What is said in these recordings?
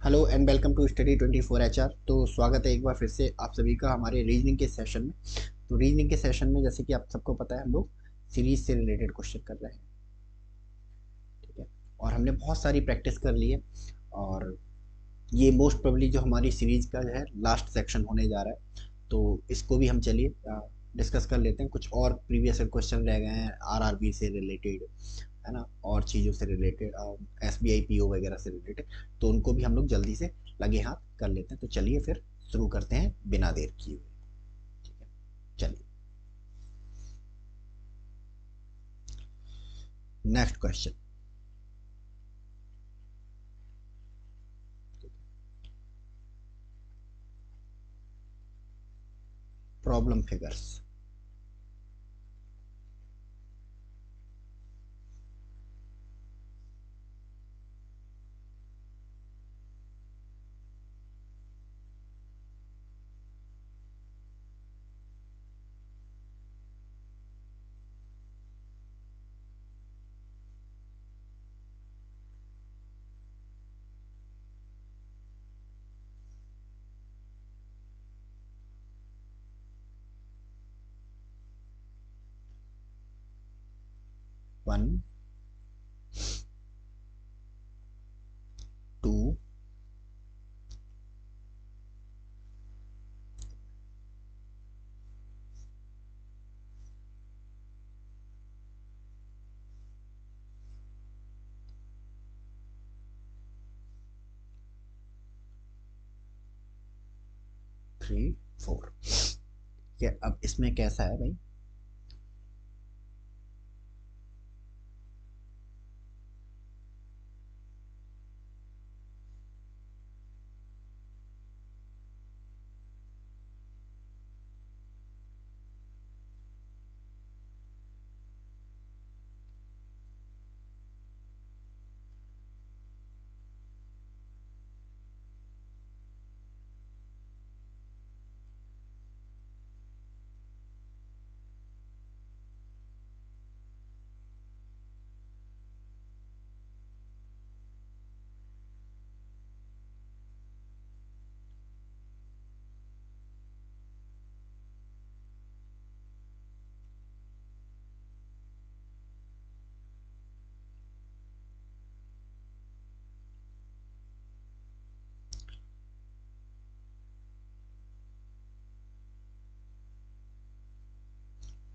Hello and welcome to study 24 HR। तो स्वागत है एक बार फिर से आप सभी का हमारे रीजनिंग के सेशन में। तो रीजनिंग के सेशन में जैसे कि आप सबको पता है हम लोग सीरीज से रिलेटेड क्वेश्चन कर रहे हैं, ठीक है। और हमने बहुत सारी प्रैक्टिस कर ली है और ये मोस्ट प्रोबेबली जो हमारी सीरीज का जो है लास्ट सेक्शन होने जा रहा है। तो इसको भी हम चलिए डिस्कस कर लेते हैं। कुछ और प्रीवियस क्वेश्चन रह गए हैं आरआरबी से रिलेटेड, है ना, और चीज़ों से रिलेटेड, SBI PO वगैरह से रिलेटेड। तो उनको भी हम लोग जल्दी से लगे हाथ कर लेते हैं। तो चलिए फिर शुरू करते हैं बिना देर किए हुए, ठीक है। चलिए, नेक्स्ट क्वेश्चन। Problem figures. 1, 2, 3, 4। ठीक है, अब इसमें कैसा है भाई।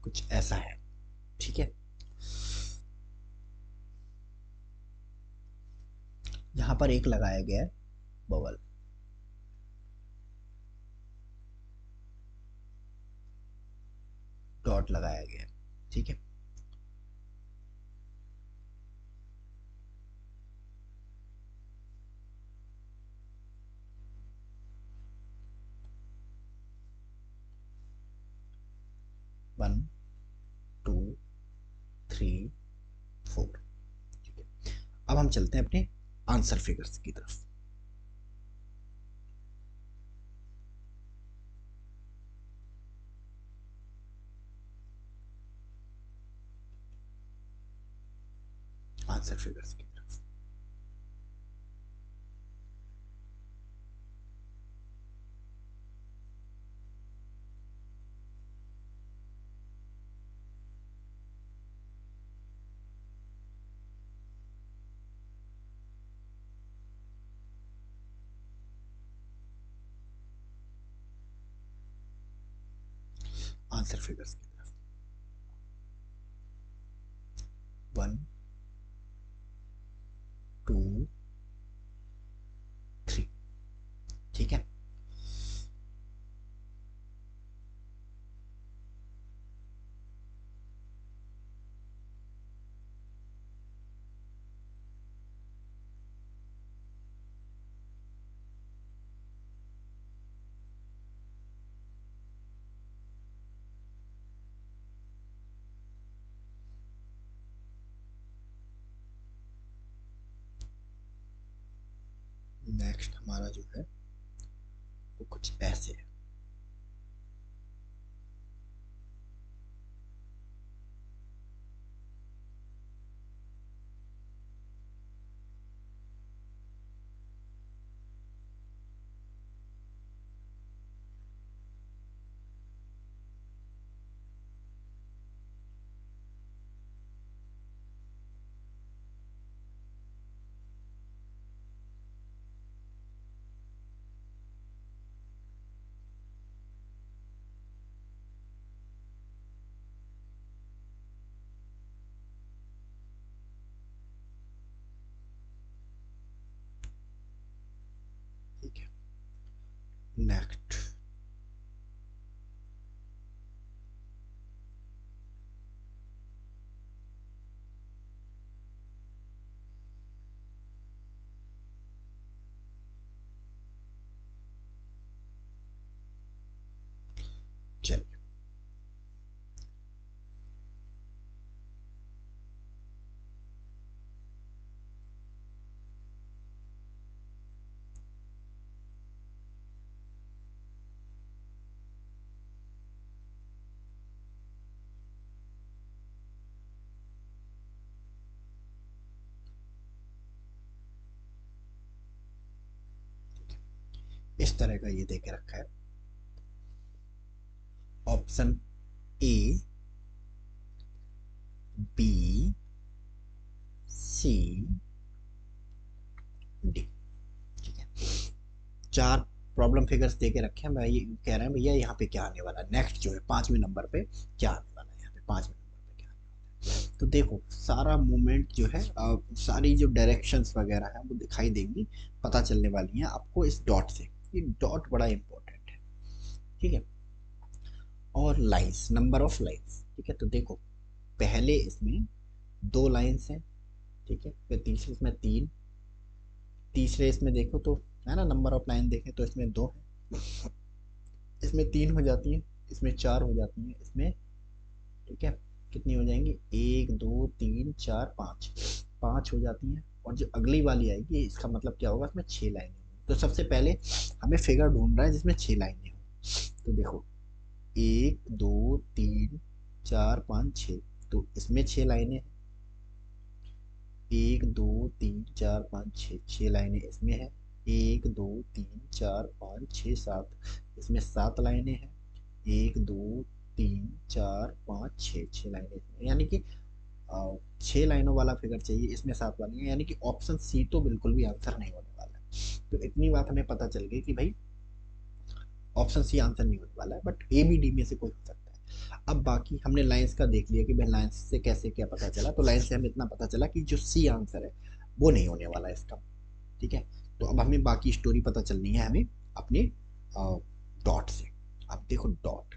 कुछ ऐसा है, ठीक है। यहाँ पर एक लगाया गया है बबल, डॉट लगाया गया है, ठीक है। 1, 2, 3, 4, ठीक है। अब हम चलते हैं अपने आंसर फिगर्स की तरफ। आंसर फिगर्स की तरफ। आंसर फिगर्स की तरफ। 1, 2, 3, ठीक है। नेक्स्ट हमारा जो है वो कुछ ऐसे है। नेक्स्ट। चलिए, इस तरह का ये देके रखा है। Option A, B, C, D. ठीक है, चार प्रॉब्लम फिगर्स दे के रखे हैं। मैं ये कह रहे हैं भैया यहाँ पे क्या आने वाला है, नेक्स्ट जो है 5वें नंबर पे क्या आने वाला है, यहाँ पे 5वें नंबर पे क्या आने वाला है। तो देखो सारा मूवमेंट जो है, सारी जो डायरेक्शंस वगैरह है वो दिखाई देंगी, पता चलने वाली हैं आपको इस डॉट से। ये डॉट बड़ा इंपॉर्टेंट है। ठीक है, और लाइंस, नंबर ऑफ लाइंस। ठीक है, तो देखो पहले इसमें 2 लाइंस हैं। ठीक है, फिर तीसरे इसमें 3, तीसरे इसमें देखो तो है ना, नंबर ऑफ लाइन देखें तो इसमें 2 है, इसमें 3 हो जाती है, इसमें 4 हो जाती है, इसमें ठीक है कितनी हो जाएंगी, 1 2 3 4 5, 5 हो जाती हैं। और जो अगली वाली आएगी इसका मतलब क्या होगा, इसमें 6 लाइनें होंगी। तो सबसे पहले हमें फिगर ढूंढना है जिसमें 6 लाइनें हो। तो देखो 1 2 3 4 5 6, तो इसमें 6 लाइनें हैं। 1 2 3 4 5 6, 6 लाइनें इसमें है। 1 2 3 4 5 6 7, इसमें 7 लाइनें हैं। 1 2 3 4 5 6, 6 लाइनें इसमें, यानी कि 6 लाइनों वाला फिगर चाहिए, इसमें 7 वाली है, यानी कि ऑप्शन सी तो बिल्कुल भी आंसर नहीं होने वाला है। तो इतनी बात हमें पता चल गई कि भाई ऑप्शन सी आंसर नहीं होने वाला है, बट ए बी डी में से कोई हो सकता है। अब बाकी हमने लाइंस का देख लिया कि भाई लाइंस से कैसे क्या पता चला, तो लाइंस से हमें इतना पता चला कि जो सी आंसर है वो नहीं होने वाला है इसका। ठीक है, तो अब हमें बाकी स्टोरी पता चलनी है हमें अपने डॉट से। अब देखो डॉट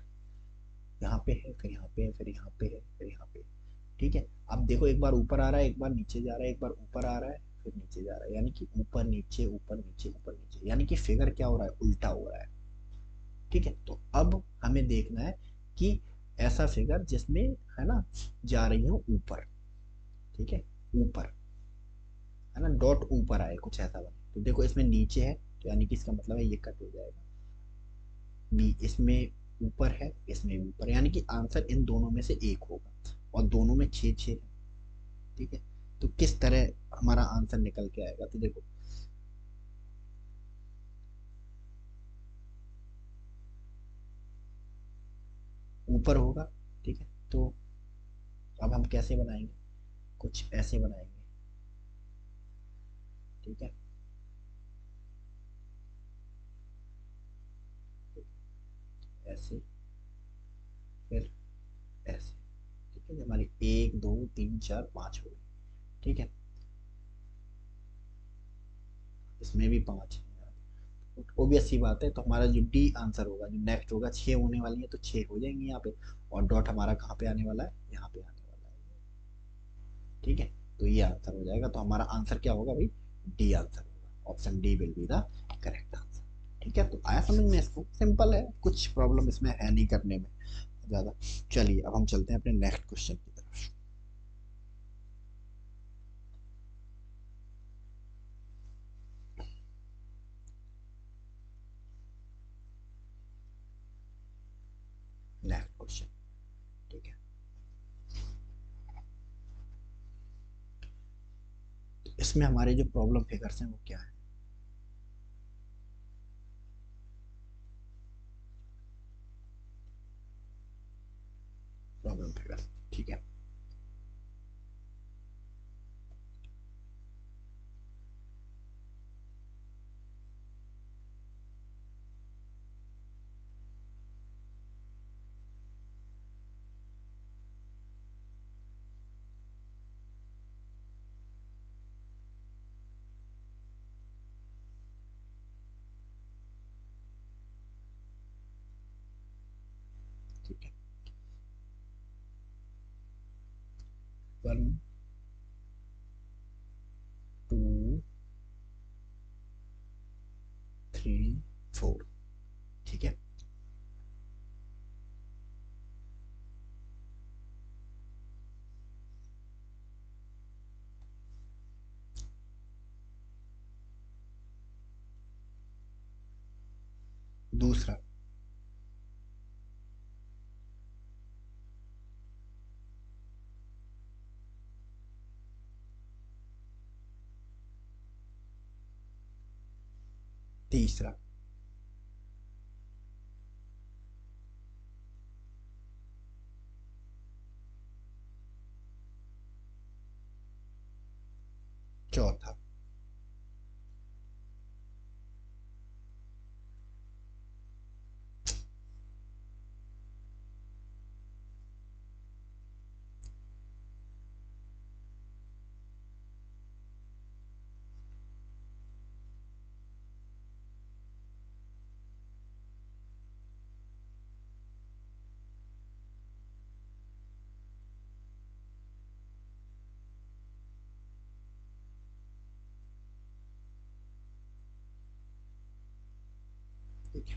यहाँ पे है, फिर यहाँ पे है, फिर यहाँ पे है, फिर यहाँ पे है। ठीक है, अब देखो एक बार ऊपर आ रहा है, एक बार नीचे जा रहा है, एक बार ऊपर आ रहा है, फिर नीचे जा रहा है, यानी कि ऊपर नीचे ऊपर नीचे ऊपर नीचे, यानी कि फिगर क्या हो रहा है, उल्टा हो रहा है। ठीक है, तो अब हमें देखना है कि ऐसा फिगर जिसमें है ना जा रही हो ऊपर। ठीक है, ऊपर है ना, डॉट ऊपर आए कुछ ऐसा बने। तो देखो इसमें नीचे है, तो यानी कि इसका मतलब है ये कट हो जाएगा। बी, इसमें ऊपर है, इसमें भी ऊपर, यानी कि आंसर इन दोनों में से एक होगा, और दोनों में 6 6 है। ठीक है, तो किस तरह हमारा आंसर निकल के आएगा, तो देखो ऊपर होगा। ठीक है, तो अब हम कैसे बनाएंगे, कुछ ऐसे बनाएंगे। ठीक है, ऐसे, फिर ऐसे। ठीक है, हमारी 1 2 3 4 5 हो गई। ठीक है, इसमें भी 5 है, ओबियस सी बात है, तो हमारा जो डी आंसर होगा, जो नेक्स्ट होगा, 6 होने वाली है तो 6 हो जाएंगे यहाँ पे। और डॉट हमारा कहाँ पे आने वाला है, यहाँ पे आने वाला है। ठीक है, तो ये आंसर हो जाएगा, तो हमारा आंसर क्या होगा भाई, डी आंसर होगा, option D will be the correct answer. ठीक है, तो आया समझ में, इसको सिंपल है, कुछ प्रॉब्लम इसमें है नहीं करने में ज़्यादा। चलिए अब हम चलते हैं अपने नेक्स्ट क्वेश्चन की तरफ। Next question. ठीक है, तो इसमें हमारे जो प्रॉब्लम फिगर्स हैं वो क्या है, प्रॉब्लम फिगर। ठीक है, 1 2 3 4। ठीक है, दूसरा तीसरा चौथा ठीक है,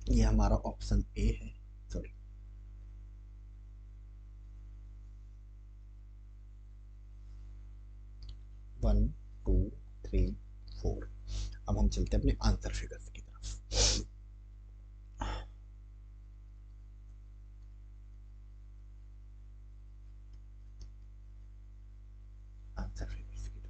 ये हमारा ऑप्शन ए है। सॉरी, 1 2 3 4। अब हम चलते हैं अपने आंसर फिगर्स की तरफ। आंसर फिगर्स की तरफ।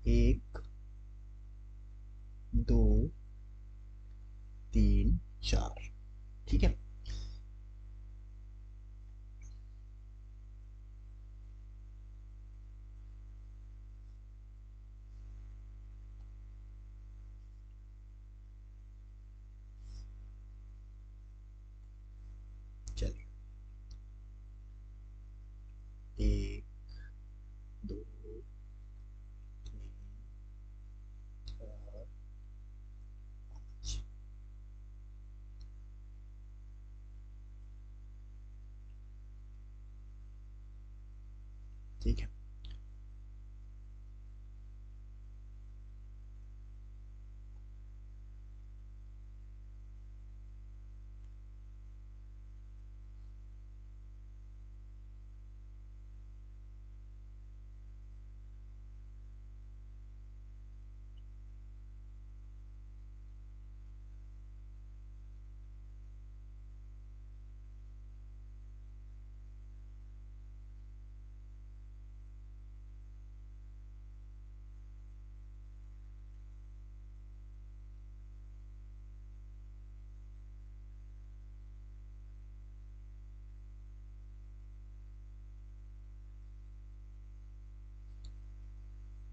एक, दो, तीन, चार। ठीक है, चलिए, एक, दो, तीन, चार, पाँच। ठीक है,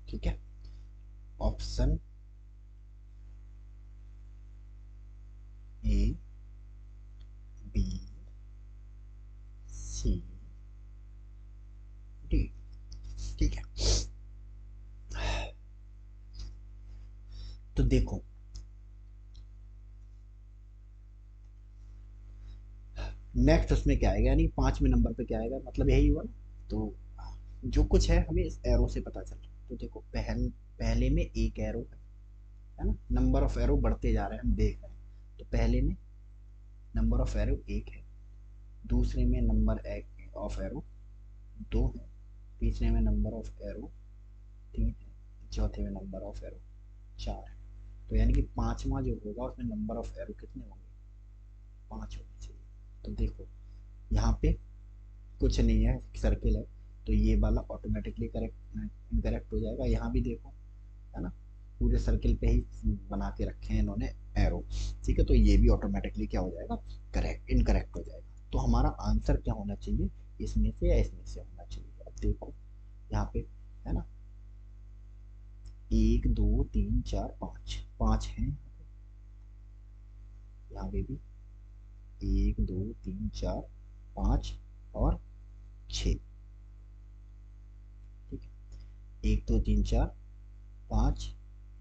ठीक है, option A, B, C, D. ठीक है, तो देखो, नेक्स्ट उसमें क्या आएगा, यानी पांचवें नंबर पे क्या आएगा, मतलब यही हुआ ना। तो जो कुछ है हमें इस एरो से पता चल रहा है। तो देखो, पहले में एक एरो है ना, नंबर ऑफ एरो बढ़ते जा रहे हैं, हम देख रहे हैं। तो पहले में नंबर ऑफ एरो एक है, दूसरे में नंबर ऑफ एरो दो है, तीसरे में नंबर ऑफ एरो तीन है, चौथे में नंबर ऑफ एरो चार है। तो यानी कि पांचवा जो होगा उसमें नंबर ऑफ एरो कितने होंगे, पांच होने चाहिए। तो देखो, यहाँ पे कुछ नहीं है, सर्किल है, तो ये वाला ऑटोमेटिकली करेक्ट इनकरेक्ट हो जाएगा। यहाँ भी देखो, है ना, पूरे सर्किल पे ही बना के रखे हैं इन्होंने एरो। ठीक है, तो ये भी ऑटोमेटिकली क्या हो जाएगा, करेक्ट इनकरेक्ट हो जाएगा। तो हमारा आंसर क्या होना चाहिए, इसमें से या इसमें से होना चाहिए। अब देखो यहाँ पे, है ना, एक दो तीन चार पाँच, पाँच हैं यहाँ पे भी, एक दो तीन चार पाँच और छ। ठीक है, एक दो तीन चार पाँच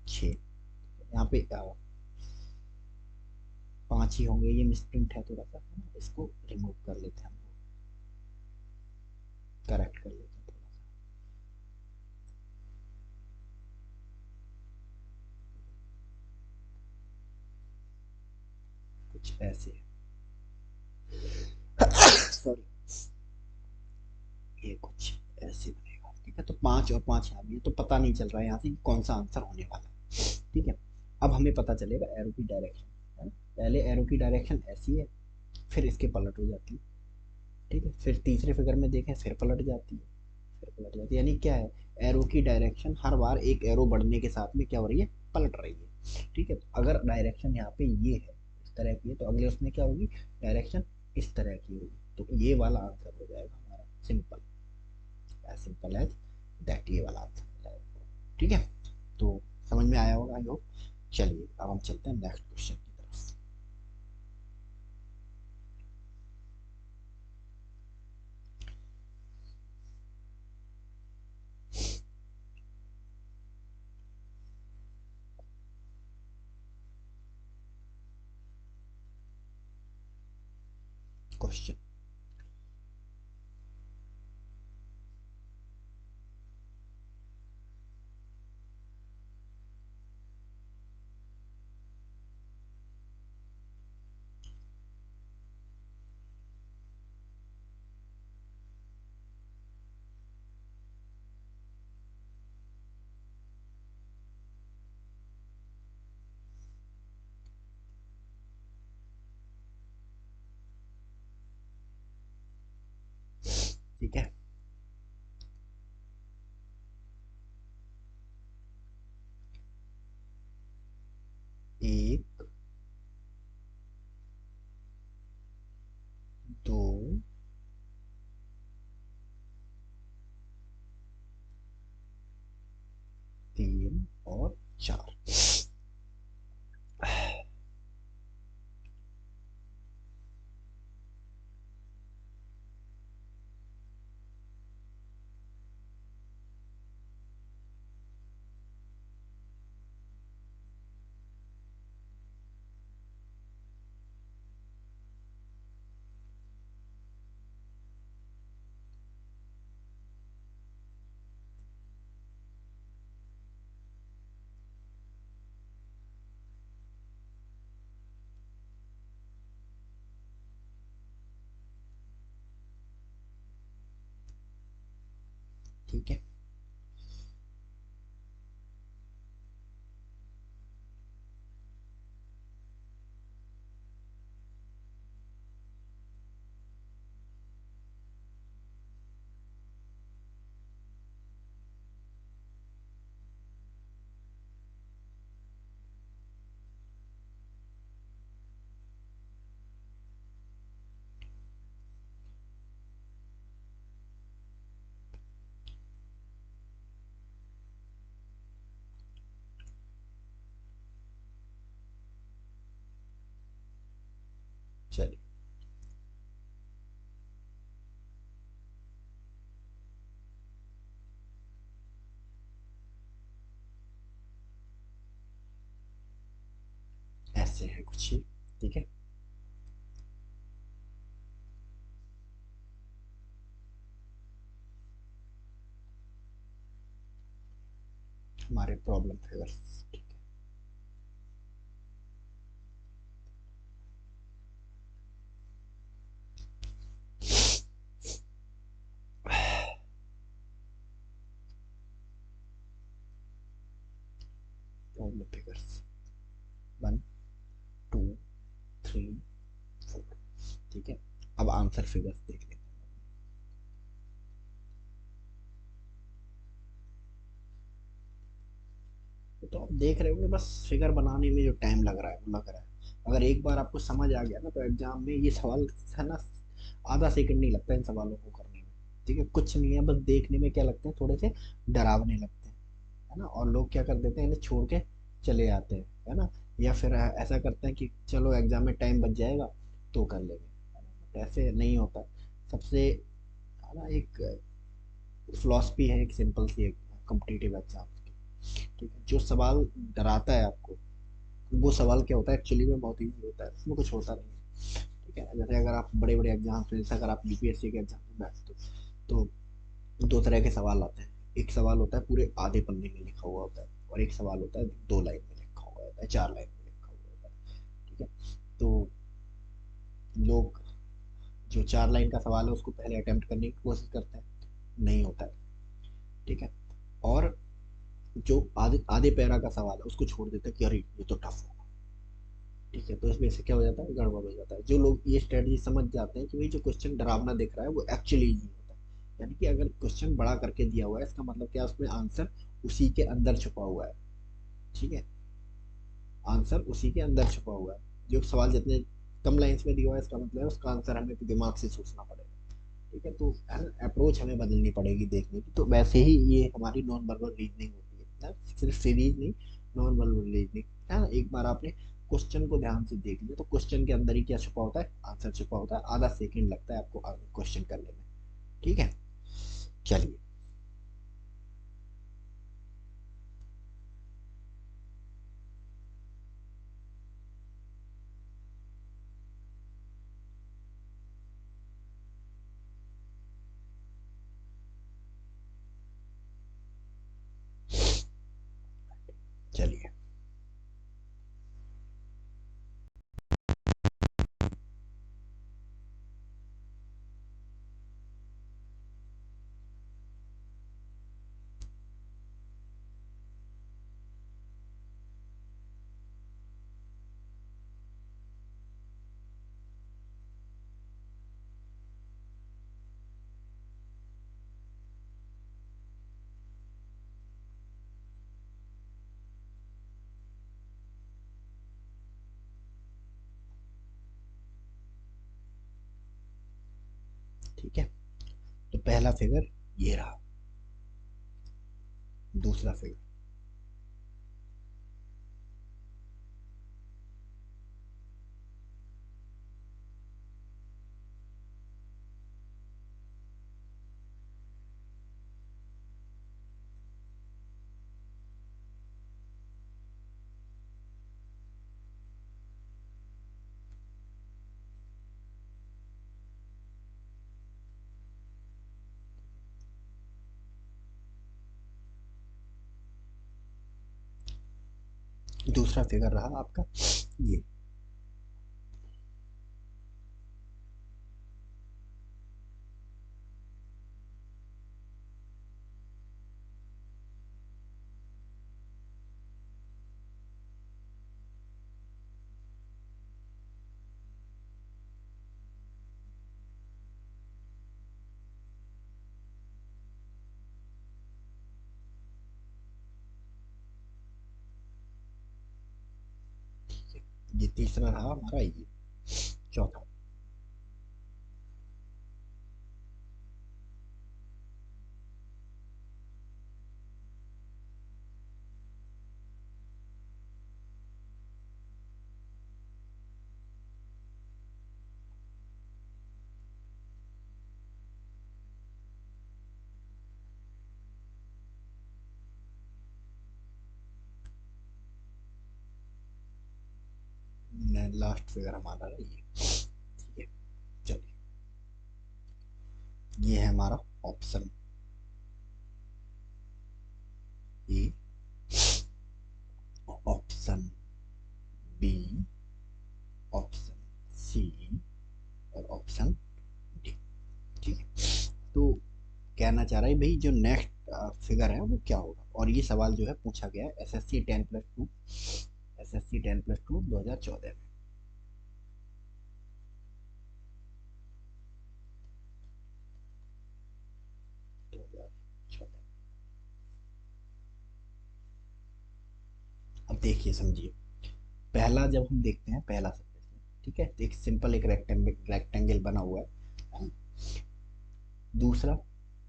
छ, यहाँ पे पाँच ही होंगे, ये मिसप्रिंट है थोड़ा सा, है ना, इसको रिमूव कर लेते हैं हम लोग, करेक्ट कर लेते हैं थोड़ा सा, कुछ ऐसे सॉरी, ये कुछ ऐसे बनेगा। ठीक है, तो पांच और पांच यहाँ भी है, तो पता नहीं चल रहा है यहाँ से कौन सा आंसर होने वाला है। ठीक है, अब हमें पता चलेगा एरो की डायरेक्शन, है ना, पहले एरो की डायरेक्शन ऐसी है, फिर इसके पलट हो जाती है। ठीक है, फिर तीसरे फिगर में देखें फिर पलट जाती है, फिर पलट जाती है, यानी क्या है, एरो की डायरेक्शन हर बार एक एरो बढ़ने के साथ में क्या हो रही है, पलट रही है। ठीक है, तो अगर डायरेक्शन यहाँ पे ये है, इस तरह की है, तो अगले उसमें क्या होगी, डायरेक्शन इस तरह की होगी, तो ये वाला आंसर हो जाएगा हमारा, simple, as simple as that, ये वाला आंसर हो जाएगा। ठीक है, तो समझ में आया होगा आई होप। चलिए अब हम चलते हैं नेक्स्ट क्वेश्चन की तरफ। क्वेश्चन, ठीक है, एक दो तीन और चार, ठीक है, चलिए ऐसे है कुछ ही। ठीक है, हमारे प्रॉब्लम फिगर्स। Problem figures 1 2 3 4। ठीक है, अब आंसर फिगर्स देख लेते हैं। तो आप देख रहे होंगे, बस फिगर बनाने में जो टाइम लग रहा है वो लग रहा है, अगर एक बार आपको समझ आ गया ना, तो एग्जाम में ये सवाल है ना, आधा सेकंड नहीं लगता इन सवालों को करने में। ठीक है, कुछ नहीं है, बस देखने में क्या लगते हैं, थोड़े से डरावने लगते हैं, है ना, और लोग क्या कर देते हैं, इन्हें छोड़ के चले आते हैं, है ना, या फिर ऐसा करते हैं कि चलो एग्जाम में टाइम बच जाएगा तो कर लेंगे, है ना, बट ऐसे नहीं होता। सबसे, है ना, एक फिलॉसफी है, एक सिंपल सी, एक कॉम्पिटिटिव एग्जाम की, ठीक है, जो सवाल डराता है आपको, वो सवाल क्या होता है एक्चुअली में, बहुत ईजी होता है, उसमें कुछ होता नहीं है, ठीक है। जैसे अगर आप बड़े बड़े एग्जाम, जैसे अगर आप यूपीएससी के एग्जाम में बैठते हो तो दो तरह के सवाल आते हैं। एक सवाल होता है पूरे आधे पन्ने में लिखा हुआ होता है, और एक सवाल होता है 2 लाइन में लिखा हुआ होता है, 4 लाइन में लिखा हुआ होता है, ठीक है। तो लोग जो 4 लाइन का सवाल है उसको पहले अटेम्प्ट करने की कोशिश करते हैं, नहीं होता है, ठीक है। और जो आधे आधे पैरा का सवाल है उसको छोड़ देते हैं कि अरे ये तो टफ होगा, ठीक है। तो इसमें से क्या हो जाता है, गड़बड़ हो जाता है। जो लोग ये स्ट्रेटजी समझ जाते हैं कि भाई जो क्वेश्चन डरावना दिख रहा है वो एक्चुअली इजी होता है, यानी कि अगर क्वेश्चन बड़ा करके दिया हुआ है इसका मतलब क्या है, उसमें आंसर उसी के अंदर छुपा हुआ है, ठीक है, आंसर उसी के अंदर छुपा हुआ है। जो सवाल जितने कम लाइंस में दिया हुआ है इसका मतलब है उसका आंसर हमें दिमाग से सोचना पड़ेगा, ठीक है। तो अप्रोच हमें बदलनी पड़ेगी देखने की। तो वैसे ही ये हमारी नॉन वर्बल रीजनिंग होती है ना, सिर्फ सीरीज नहीं, नॉन वर्बल रीजनिंग, है ना। एक बार आपने क्वेश्चन को ध्यान से देख लिया तो क्वेश्चन के अंदर ही क्या छुपा होता है, आंसर छुपा होता है, आधा सेकंड लगता है आपको क्वेश्चन करने में, ठीक है। चलिए, चलिए, ठीक है। तो पहला फिगर ये रहा, दूसरा फिगर, दूसरा फिगर रहा आपका ये। ये तीसरा रहा हमारा ये। चौथा, लास्ट फिगर हमारा रहा ये, ठीक है। चलिए, ये है हमारा option A, option B, option C और ऑप्शन डी, ठीक है। तो कहना चाह रहा है भाई जो नेक्स्ट फिगर है वो क्या होगा, और ये सवाल जो है पूछा गया है एसएससी 10+2, एसएससी 10+2 2014 में। दो हजार चौदह अब देखिए समझिए, पहला जब हम देखते हैं पहला सब्जेक्ट, ठीक है, तो एक सिंपल एक रेक्टेंगल रेक्टेंगल बना हुआ है। दूसरा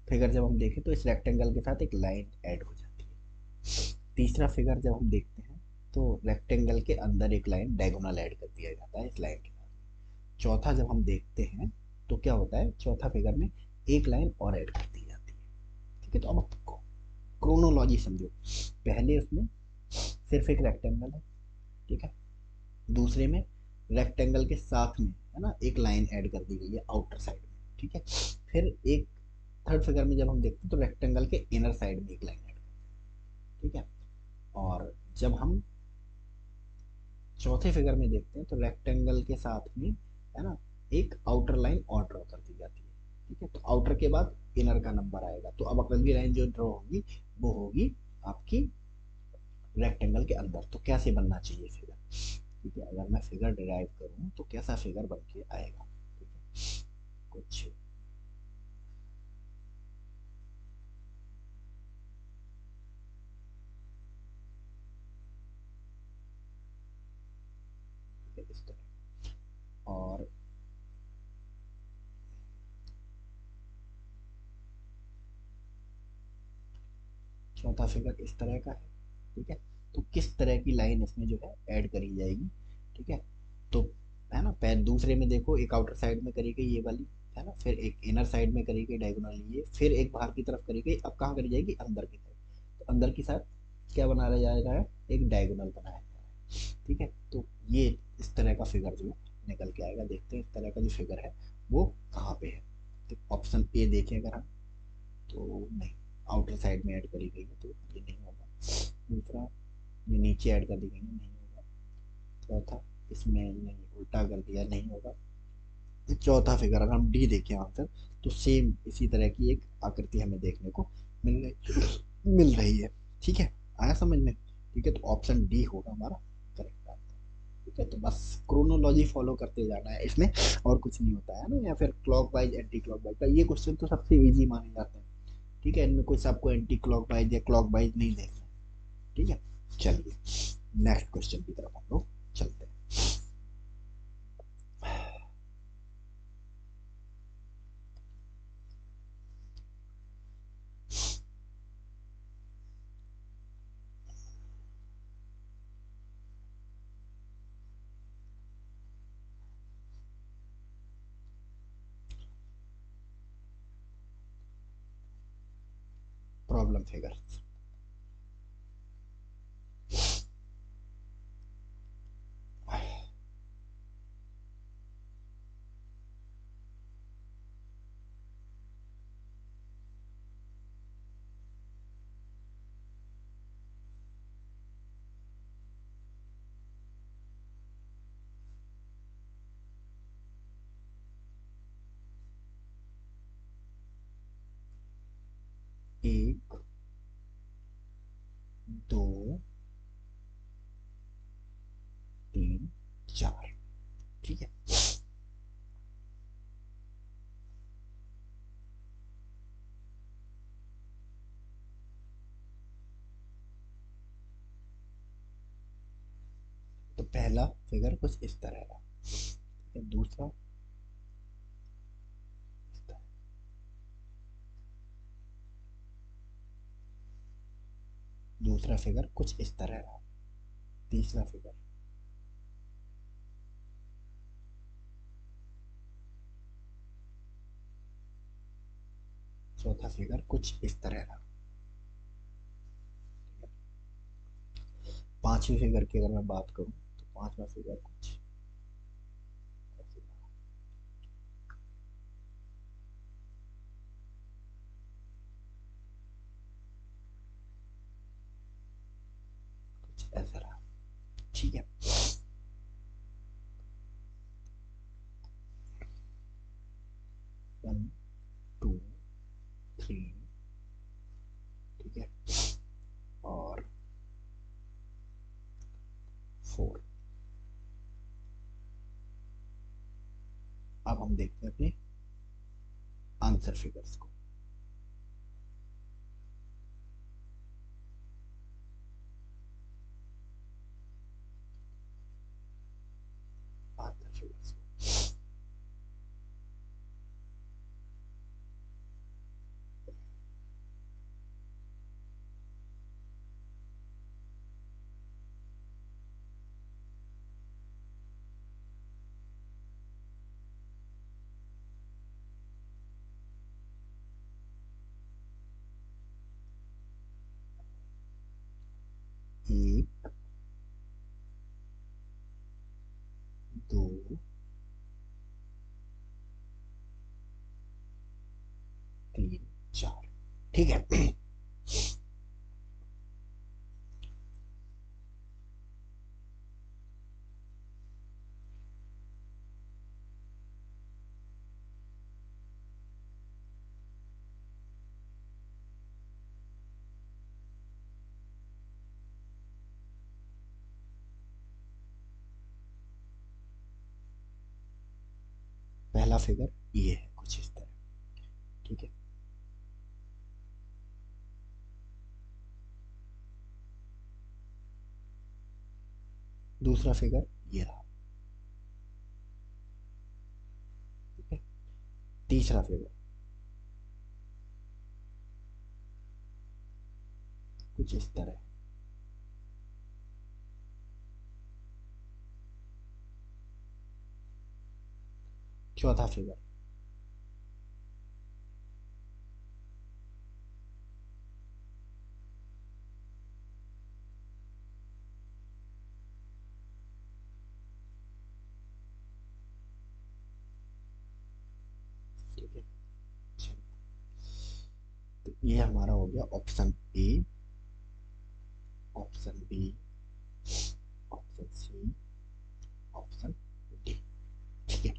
फिगर जब हम देखें तो इस रेक्टेंगल के साथ एक लाइन ऐड हो जाती है, तीसरा फिगर जब हम देखते हैं तो रेक्टेंगल के अंदर एक लाइन डायगोनल ऐड कर दिया जाता है इस लाइन के साथ। चौथा जब हम देखते हैं तो क्या होता है, चौथा फिगर में एक लाइन और ऐड कर दी जाती है। ठीक है, तो अब क्रोनोलॉजी समझो। पहले उसमें सिर्फ एक रेक्टेंगल है, ठीक है। दूसरे में रेक्टेंगल के साथ में है ना एक लाइन ऐड कर दी गई है आउटर साइड में, ठीक है। फिर एक थर्ड फिगर में जब हम देखते हैं तो रेक्टेंगल के इनर साइड में एक लाइन ऐड करते हैं, ठीक है। और जब हम चौथे फिगर में देखते हैं तो रेक्टेंगल के साथ में है ना एक आउटर लाइन और ड्रॉ कर दी जाती है, ठीक है। तो आउटर के बाद इनर का नंबर आएगा, तो अब अगली लाइन जो ड्रॉ होगी वो होगी आपकी रेक्टेंगल के अंदर। तो कैसे बनना चाहिए फिगर, ठीक है। अगर मैं फिगर डिराइव करूं तो कैसा फिगर बन के आएगा, ठीक है। कुछ इस तरह। और चौथा फिगर इस तरह का है, ठीक है। तो किस तरह की लाइन इसमें जो है ऐड करी जाएगी, ठीक है। तो है ना पैर दूसरे में देखो एक आउटर साइड में करी गई ये वाली, है ना, फिर एक इनर साइड में करी गई डायगोनल ये, फिर एक बाहर की तरफ करी गई, अब कहाँ करी जाएगी, अंदर की तरफ। तो अंदर की साइड क्या बनाया जा रहा है, एक डायगोनल बनाया जा रहा है, ठीक है। तो ये इस तरह का फिगर जो निकल के आएगा। देखते हैं इस तरह का जो फिगर है वो कहाँ पे है। तो ऑप्शन ए देखें अगर हम, तो नहीं, आउटर साइड में ऐड करी गई है तो ये नहीं होगा। दूसरा, ये नीचे ऐड कर दी गई है, नहीं होगा। चौथा, इसमें नहीं, उल्टा कर दिया, नहीं होगा। चौथा फिगर अगर हम डी देखें आंसर, तो सेम इसी तरह की एक आकृति हमें देखने को मिल रही है, ठीक है। आया समझ में, ठीक है। तो ऑप्शन डी होगा हमारा करेक्ट आंसर, ठीक है। तो बस क्रोनोलॉजी फॉलो करते जाना है इसमें, और कुछ नहीं होता है ना। या फिर clock wise anti clock wise का ये क्वेश्चन तो सबसे इजी माने जाते हैं, ठीक है। इनमें कुछ आपको एंटी क्लॉक वाइज या क्लॉक वाइज नहीं देखना, ठीक है। चलिए नेक्स्ट क्वेश्चन की तरफ हम लोग चलते हैं। प्रॉब्लम फिगर, एक, दो, तीन, चार, ठीक है। तो पहला फिगर कुछ इस तरह का, ठीक है। दूसरा इस तरह, दूसरा फिगर कुछ इस तरह का, तीसरा फिगर, चौथा फिगर कुछ इस तरह का, पांचवी फिगर की अगर मैं बात करूं तो पांचवा फिगर कुछ ऐसे, कुछ ऐसा रहा, ठीक है। 1, 2, 3, ठीक है, और 4। अब हम देखते हैं अपने आंसर फिगर्स को। आंसर फिगर्स को, 1 2 3 4। ठीक है। पहला फिगर ये है कुछ इस तरह। ठीक है। दूसरा फिगर ये रहा। ठीक है। तीसरा फिगर कुछ इस तरह। चौथा फिगर ठीक है। तो ये हमारा हो गया option A, option B, option C, option D. ठीक है।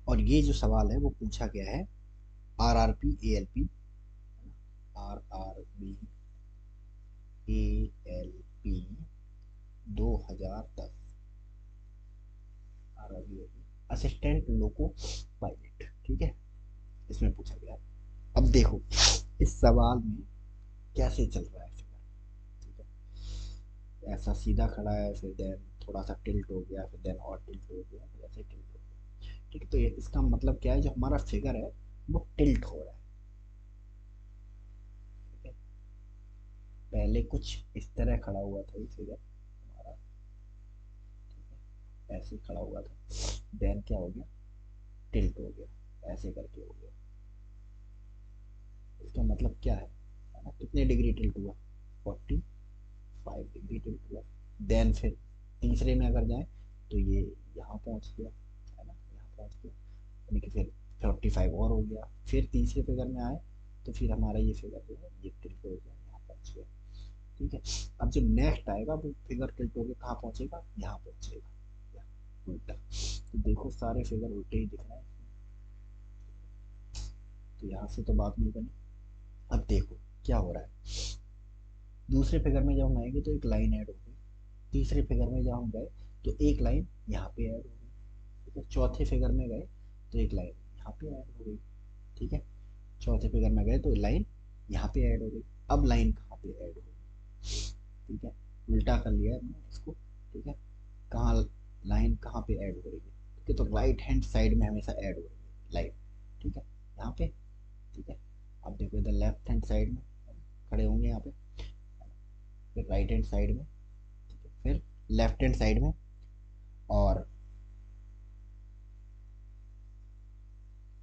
और ये जो सवाल है वो पूछा गया है RRB ALP, RRB ALP 2010, RRB assistant loco pilot. ठीक है। इसमें पूछा गया है। अब देखो इस सवाल में कैसे चल रहा है फिगर। ठीक है। ऐसा सीधा खड़ा है, फिर देन थोड़ा सा टिल्ट हो गया, फिर देन और टिल्ट हो गया, फिर ऐसे टिल्ट हो गया। ठीक है। तो ये इसका मतलब क्या है, जो हमारा फिगर है वो टिल्ट हो रहा है। ठीक है। पहले कुछ इस तरह खड़ा हुआ था ये फिगर हमारा। ठीक है। ऐसे खड़ा हुआ था, देन क्या हो गया, टिल्ट हो गया, ऐसे करके हो गया। इसका मतलब क्या है ना, कितने डिग्री टिल्ट हुआ, 45 डिग्री टिल्ट हुआ। देन फिर तीसरे में अगर जाए तो ये यहाँ पहुँच गया, है ना, यहाँ पहुँच गया, यानी कि फिर 45 और हो गया। फिर तीसरे फिगर में आए तो फिर हमारा ये फिगर जो है ये टिल्ट हो गया, यहाँ पहुँच गया। ठीक है। अब जब नेक्स्ट आएगा वो फिगर टिल्ट होकर कहाँ पहुँचेगा, यहाँ पहुँचेगा, उल्टा। तो देखो सारे फिगर उल्टे ही दिख रहे हैं। तो यहाँ से तो बात नहीं बनी। अब देखो क्या हो रहा है, दूसरे फिगर में जब हम आएंगे तो एक लाइन ऐड होगी, तीसरे फिगर में जब हम गए तो एक लाइन यहाँ पे ऐड हो गई। ठीक है। चौथे फिगर में गए तो एक लाइन यहाँ पे ऐड हो गई। ठीक है। चौथे फिगर में गए तो लाइन यहाँ पे ऐड हो गई। अब लाइन कहाँ पे ऐड हो गई, ठीक है, उल्टा कर लिया है हमने इसको। ठीक है। कहाँ लाइन कहाँ पे ऐड हो रही है, ठीक है, तो राइट हैंड साइड में हमेशा ऐड हो रही है लाइन। ठीक है। यहाँ पे। ठीक है। अब देखो इधर लेफ्ट हैंड साइड में खड़े होंगे यहाँ पे, फिर राइट हैंड साइड में, ठीक है, फिर लेफ्ट हैंड साइड में, और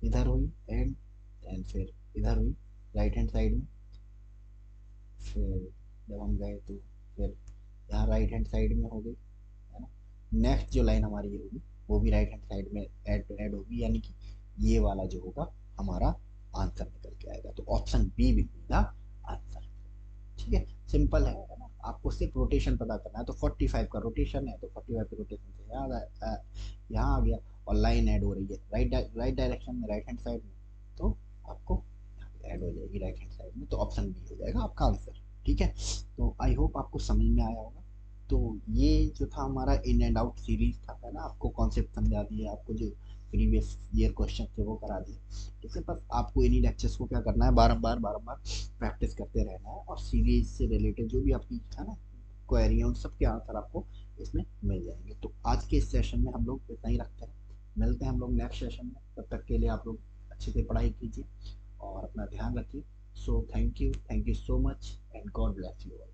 इधर हुई एंड, एंड फिर इधर हुई राइट हैंड साइड में। फिर जब हम गए तो फिर यहाँ राइट हैंड साइड में हो गई, है ना। नेक्स्ट जो लाइन हमारी ये होगी वो भी राइट हैंड साइड में ऐड होगी, यानी कि ये वाला जो होगा हमारा आंसर निकल के आएगा। तो option B will be the answer. ठीक है। सिंपल है ना। आपको सिर्फ रोटेशन पता करना है, तो 45 का रोटेशन है तो 45 के रोटेशन से यहाँ आ गया, और लाइन ऐड हो रही है राइट डायरेक्शन में, राइट हैंड साइड में, तो आपको ऐड हो जाएगी राइट हैंड साइड में, तो ऑप्शन बी हो जाएगा आपका आंसर। ठीक है। तो आई होप आपको समझ में आया होगा। तो ये जो था हमारा इन एंड आउट सीरीज था, है ना, आपको कॉन्सेप्ट समझा दिए, आपको जो प्रीवियस ईयर क्वेश्चन थे वो करा दिए। इससे बस आपको इन्हीं लेक्चर्स को क्या करना है, बारम्बार बारम्बार प्रैक्टिस करते रहना है, और सीरीज से रिलेटेड जो भी आपकी, है ना, क्वेरी है उन सबके आंसर आपको इसमें मिल जाएंगे। तो आज के इस सेशन में हम लोग इतना ही रखते हैं, मिलते हैं हम लोग नेक्स्ट सेशन में। तब तक के लिए आप लोग अच्छे से पढ़ाई कीजिए और अपना ध्यान रखिए। So thank you so much and God bless you all.